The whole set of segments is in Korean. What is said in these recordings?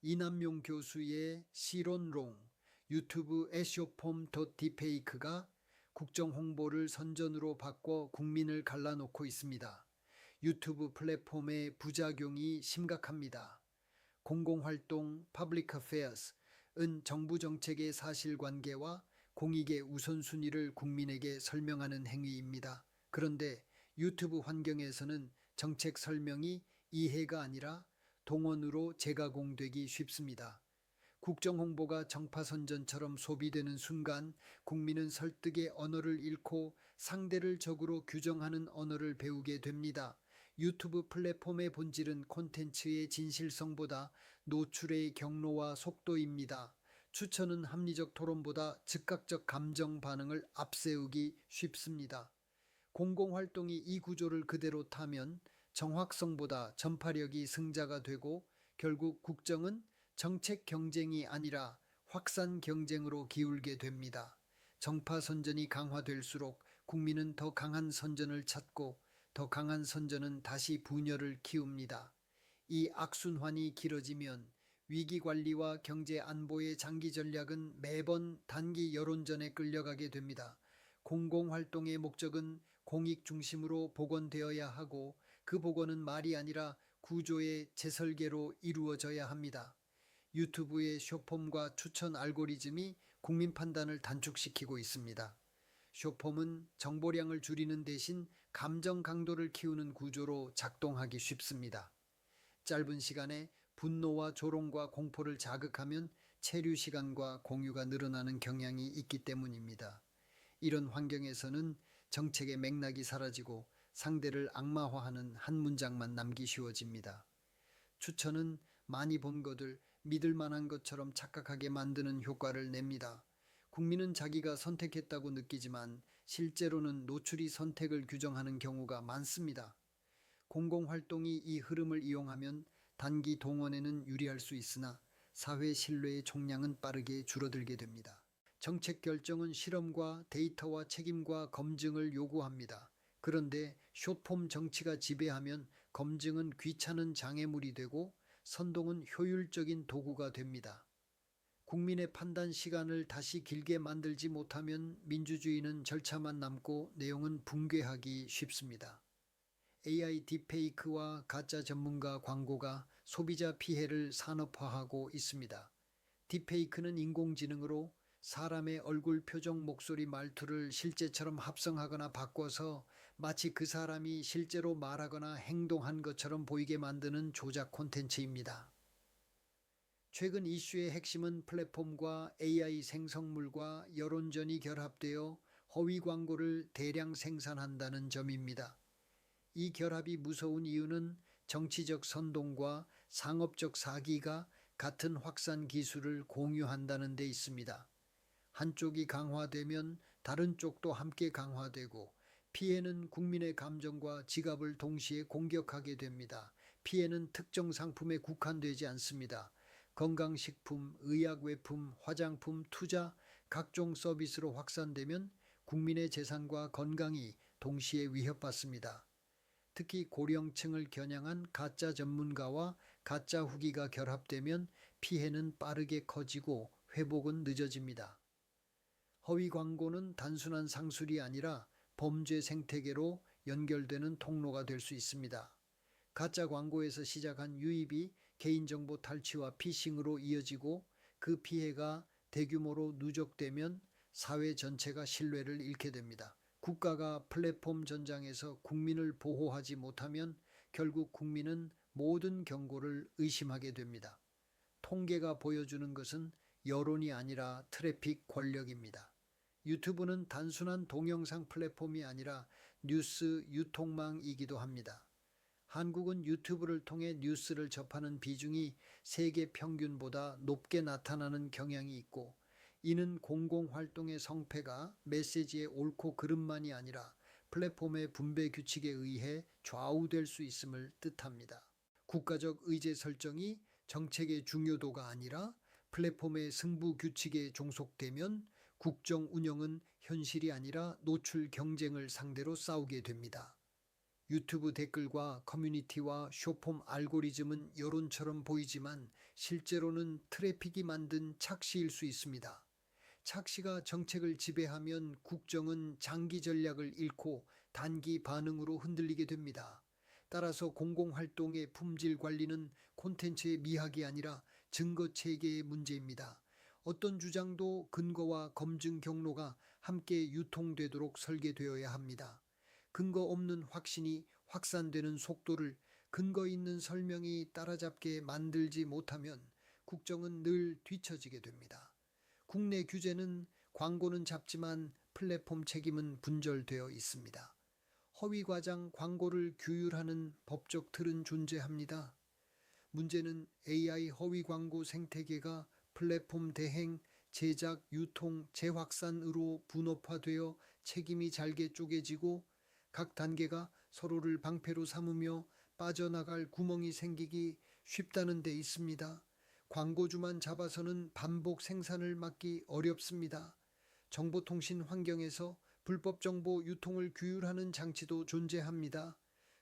이남용 교수의 실론론, 유튜브 에쇼폼.디페이크가 국정 홍보를 선전으로 바꿔 국민을 갈라놓고 있습니다. 유튜브 플랫폼의 부작용이 심각합니다. 공공활동 (Public Affairs)은 정부 정책의 사실관계와 공익의 우선순위를 국민에게 설명하는 행위입니다. 그런데 유튜브 환경에서는 정책 설명이 이해가 아니라 동언으로 재가공되기 쉽습니다. 국정 홍보가 정파선전처럼 소비되는 순간 국민은 설득의 언어를 잃고 상대를 적으로 규정하는 언어를 배우게 됩니다. 유튜브 플랫폼의 본질은 콘텐츠의 진실성보다 노출의 경로와 속도입니다. 추천은 합리적 토론보다 즉각적 감정 반응을 앞세우기 쉽습니다. 공공활동이 이 구조를 그대로 타면 정확성보다 전파력이 승자가 되고 결국 국정은 정책 경쟁이 아니라 확산 경쟁으로 기울게 됩니다. 정파 선전이 강화될수록 국민은 더 강한 선전을 찾고 더 강한 선전은 다시 분열을 키웁니다. 이 악순환이 길어지면 위기관리와 경제 안보의 장기 전략은 매번 단기 여론전에 끌려가게 됩니다. 공공활동의 목적은 공익 중심으로 복원되어야 하고 그 복원은 말이 아니라 구조의 재설계로 이루어져야 합니다. 유튜브의 숏폼과 추천 알고리즘이 국민 판단을 단축시키고 있습니다. 숏폼은 정보량을 줄이는 대신 감정 강도를 키우는 구조로 작동하기 쉽습니다. 짧은 시간에 분노와 조롱과 공포를 자극하면 체류 시간과 공유가 늘어나는 경향이 있기 때문입니다. 이런 환경에서는 정책의 맥락이 사라지고 상대를 악마화하는 한 문장만 남기 쉬워집니다. 추천은 많이 본 것을 믿을 만한 것처럼 착각하게 만드는 효과를 냅니다. 국민은 자기가 선택했다고 느끼지만 실제로는 노출이 선택을 규정하는 경우가 많습니다. 공공활동이 이 흐름을 이용하면 단기 동원에는 유리할 수 있으나 사회 신뢰의 총량은 빠르게 줄어들게 됩니다. 정책 결정은 실험과 데이터와 책임과 검증을 요구합니다. 그런데 숏폼 정치가 지배하면 검증은 귀찮은 장애물이 되고 선동은 효율적인 도구가 됩니다. 국민의 판단 시간을 다시 길게 만들지 못하면 민주주의는 절차만 남고 내용은 붕괴하기 쉽습니다. AI 딥페이크와 가짜 전문가 광고가 소비자 피해를 산업화하고 있습니다. 딥페이크는 인공지능으로 사람의 얼굴, 표정, 목소리, 말투를 실제처럼 합성하거나 바꿔서 마치 그 사람이 실제로 말하거나 행동한 것처럼 보이게 만드는 조작 콘텐츠입니다. 최근 이슈의 핵심은 플랫폼과 AI 생성물과 여론전이 결합되어 허위 광고를 대량 생산한다는 점입니다. 이 결합이 무서운 이유는 정치적 선동과 상업적 사기가 같은 확산 기술을 공유한다는 데 있습니다. 한쪽이 강화되면 다른 쪽도 함께 강화되고 피해는 국민의 감정과 지갑을 동시에 공격하게 됩니다. 피해는 특정 상품에 국한되지 않습니다. 건강식품, 의약외품, 화장품, 투자, 각종 서비스로 확산되면 국민의 재산과 건강이 동시에 위협받습니다. 특히 고령층을 겨냥한 가짜 전문가와 가짜 후기가 결합되면 피해는 빠르게 커지고 회복은 늦어집니다. 허위 광고는 단순한 상술이 아니라 범죄 생태계로 연결되는 통로가 될 수 있습니다. 가짜 광고에서 시작한 유입이 개인정보 탈취와 피싱으로 이어지고 그 피해가 대규모로 누적되면 사회 전체가 신뢰를 잃게 됩니다. 국가가 플랫폼 전장에서 국민을 보호하지 못하면 결국 국민은 모든 경고를 의심하게 됩니다. 통계가 보여주는 것은 여론이 아니라 트래픽 권력입니다. 유튜브는 단순한 동영상 플랫폼이 아니라 뉴스 유통망이기도 합니다. 한국은 유튜브를 통해 뉴스를 접하는 비중이 세계 평균보다 높게 나타나는 경향이 있고 이는 공공활동의 성패가 메시지의 옳고 그름만이 아니라 플랫폼의 분배 규칙에 의해 좌우될 수 있음을 뜻합니다. 국가적 의제 설정이 정책의 중요도가 아니라 플랫폼의 승부 규칙에 종속되면 국정 운영은 현실이 아니라 노출 경쟁을 상대로 싸우게 됩니다. 유튜브 댓글과 커뮤니티와 숏폼 알고리즘은 여론처럼 보이지만 실제로는 트래픽이 만든 착시일 수 있습니다. 착시가 정책을 지배하면 국정은 장기 전략을 잃고 단기 반응으로 흔들리게 됩니다. 따라서 공공활동의 품질 관리는 콘텐츠의 미학이 아니라 증거 체계의 문제입니다. 어떤 주장도 근거와 검증 경로가 함께 유통되도록 설계되어야 합니다. 근거 없는 확신이 확산되는 속도를 근거 있는 설명이 따라잡게 만들지 못하면 국정은 늘 뒤처지게 됩니다. 국내 규제는 광고는 잡지만 플랫폼 책임은 분절되어 있습니다. 허위 과장 광고를 규율하는 법적 틀은 존재합니다. 문제는 AI 허위 광고 생태계가 플랫폼 대행, 제작, 유통, 재확산으로 분업화되어 책임이 잘게 쪼개지고 각 단계가 서로를 방패로 삼으며 빠져나갈 구멍이 생기기 쉽다는 데 있습니다. 광고주만 잡아서는 반복 생산을 막기 어렵습니다. 정보통신 환경에서 불법 정보 유통을 규율하는 장치도 존재합니다.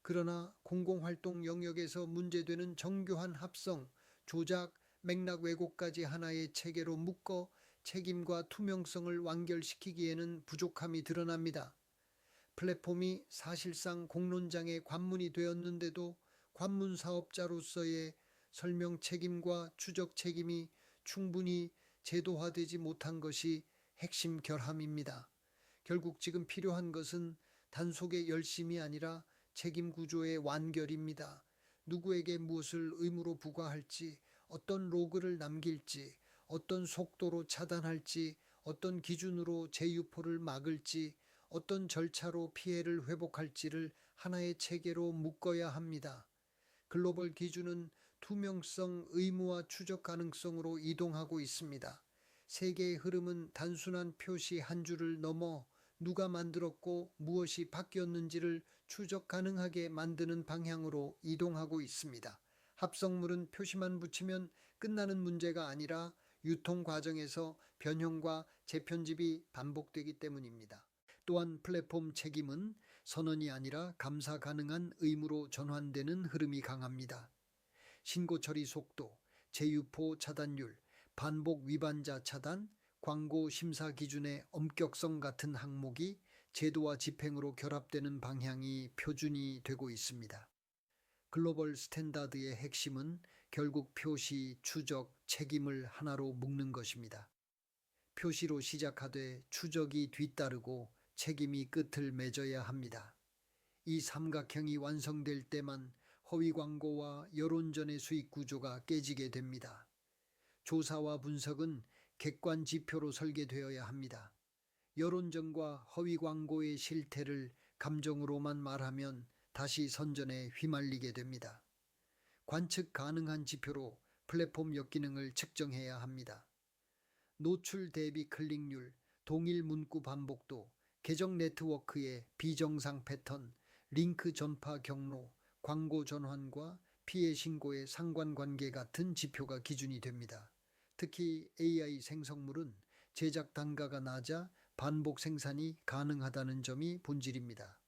그러나 공공활동 영역에서 문제되는 정교한 합성, 조작, 맥락 왜곡까지 하나의 체계로 묶어 책임과 투명성을 완결시키기에는 부족함이 드러납니다. 플랫폼이 사실상 공론장의 관문이 되었는데도 관문 사업자로서의 설명 책임과 추적 책임이 충분히 제도화되지 못한 것이 핵심 결함입니다. 결국 지금 필요한 것은 단속의 열심이 아니라 책임 구조의 완결입니다. 누구에게 무엇을 의무로 부과할지, 어떤 로그를 남길지, 어떤 속도로 차단할지, 어떤 기준으로 재유포를 막을지, 어떤 절차로 피해를 회복할지를 하나의 체계로 묶어야 합니다. 글로벌 기준은 투명성, 의무와 추적 가능성으로 이동하고 있습니다. 세계의 흐름은 단순한 표시 한 줄을 넘어 누가 만들었고 무엇이 바뀌었는지를 추적 가능하게 만드는 방향으로 이동하고 있습니다. 합성물은 표시만 붙이면 끝나는 문제가 아니라 유통 과정에서 변형과 재편집이 반복되기 때문입니다. 또한 플랫폼 책임은 선언이 아니라 감사 가능한 의무로 전환되는 흐름이 강합니다. 신고 처리 속도, 재유포 차단율, 반복 위반자 차단, 광고 심사 기준의 엄격성 같은 항목이 제도와 집행으로 결합되는 방향이 표준이 되고 있습니다. 글로벌 스탠다드의 핵심은 결국 표시, 추적, 책임을 하나로 묶는 것입니다. 표시로 시작하되 추적이 뒤따르고 책임이 끝을 맺어야 합니다. 이 삼각형이 완성될 때만 허위 광고와 여론전의 수익 구조가 깨지게 됩니다. 조사와 분석은 객관 지표로 설계되어야 합니다. 여론전과 허위 광고의 실태를 감정으로만 말하면 다시 선전에 휘말리게 됩니다. 관측 가능한 지표로 플랫폼 역기능을 측정해야 합니다. 노출 대비 클릭률, 동일 문구 반복도, 계정 네트워크의 비정상 패턴, 링크 전파 경로, 광고 전환과 피해 신고의 상관관계 같은 지표가 기준이 됩니다. 특히 AI 생성물은 제작 단가가 낮아 반복 생산이 가능하다는 점이 본질입니다.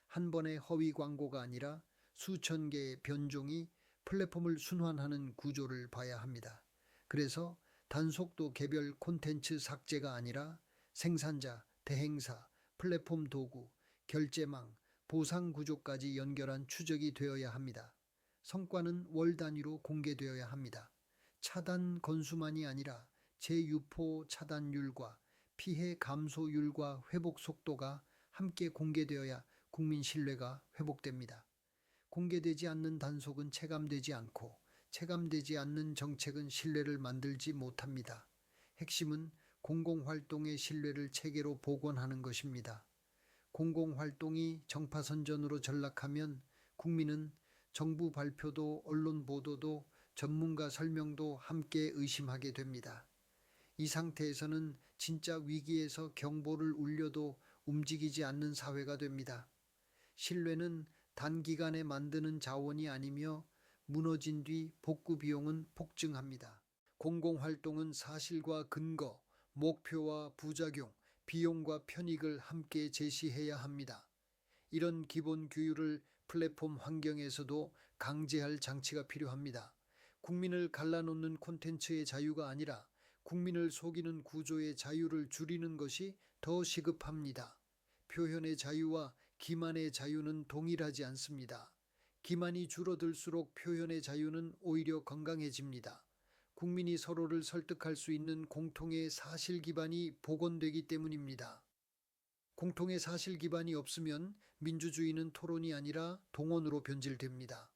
한 번의 허위 광고가 아니라 수천 개의 변종이 플랫폼을 순환하는 구조를 봐야 합니다. 그래서 단속도 개별 콘텐츠 삭제가 아니라 생산자, 대행사, 플랫폼 도구, 결제망, 보상 구조까지 연결한 추적이 되어야 합니다. 성과는 월 단위로 공개되어야 합니다. 차단 건수만이 아니라 재유포 차단율과 피해 감소율과 회복 속도가 함께 공개되어야 국민 신뢰가 회복됩니다. 공개되지 않는 단속은 체감되지 않고 체감되지 않는 정책은 신뢰를 만들지 못합니다. 핵심은 공공활동의 신뢰를 체계로 복원하는 것입니다. 공공활동이 정파선전으로 전락하면 국민은 정부 발표도 언론 보도도 전문가 설명도 함께 의심하게 됩니다. 이 상태에서는 진짜 위기에서 경보를 울려도 움직이지 않는 사회가 됩니다. 신뢰는 단기간에 만드는 자원이 아니며 무너진 뒤 복구 비용은 폭증합니다. 공공활동은 사실과 근거, 목표와 부작용, 비용과 편익을 함께 제시해야 합니다. 이런 기본 규율을 플랫폼 환경에서도 강제할 장치가 필요합니다. 국민을 갈라놓는 콘텐츠의 자유가 아니라 국민을 속이는 구조의 자유를 줄이는 것이 더 시급합니다. 표현의 자유와 기만의 자유는 동일하지 않습니다. 기만이 줄어들수록 표현의 자유는 오히려 건강해집니다. 국민이 서로를 설득할 수 있는 공통의 사실 기반이 복원되기 때문입니다. 공통의 사실 기반이 없으면 민주주의는 토론이 아니라 동원으로 변질됩니다.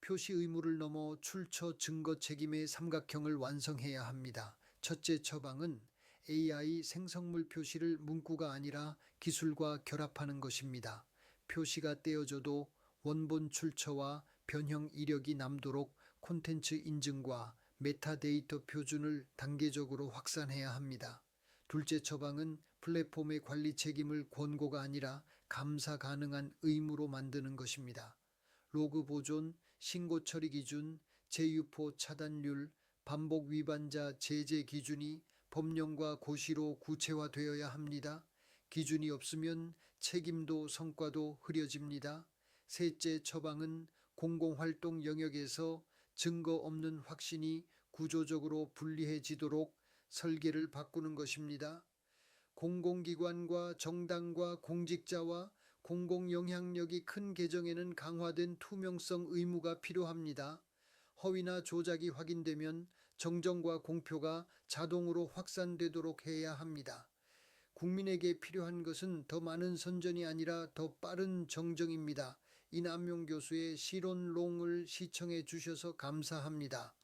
표시 의무를 넘어 출처 증거 책임의 삼각형을 완성해야 합니다. 첫째 처방은 AI 생성물 표시를 문구가 아니라 기술과 결합하는 것입니다. 표시가 떼어져도 원본 출처와 변형 이력이 남도록 콘텐츠 인증과 메타데이터 표준을 단계적으로 확산해야 합니다. 둘째 처방은 플랫폼의 관리 책임을 권고가 아니라 감사 가능한 의무로 만드는 것입니다. 로그 보존, 신고 처리 기준, 재유포 차단율, 반복 위반자 제재 기준이 법령과 고시로 구체화되어야 합니다. 기준이 없으면 책임도 성과도 흐려집니다. 셋째 처방은 공공활동 영역에서 증거 없는 확신이 구조적으로 불리해지도록 설계를 바꾸는 것입니다. 공공기관과 정당과 공직자와 공공 영향력이 큰 계정에는 강화된 투명성 의무가 필요합니다. 허위나 조작이 확인되면 정정과 공표가 자동으로 확산되도록 해야 합니다. 국민에게 필요한 것은 더 많은 선전이 아니라 더 빠른 정정입니다. 이남용 교수의 실론롱을 시청해 주셔서 감사합니다.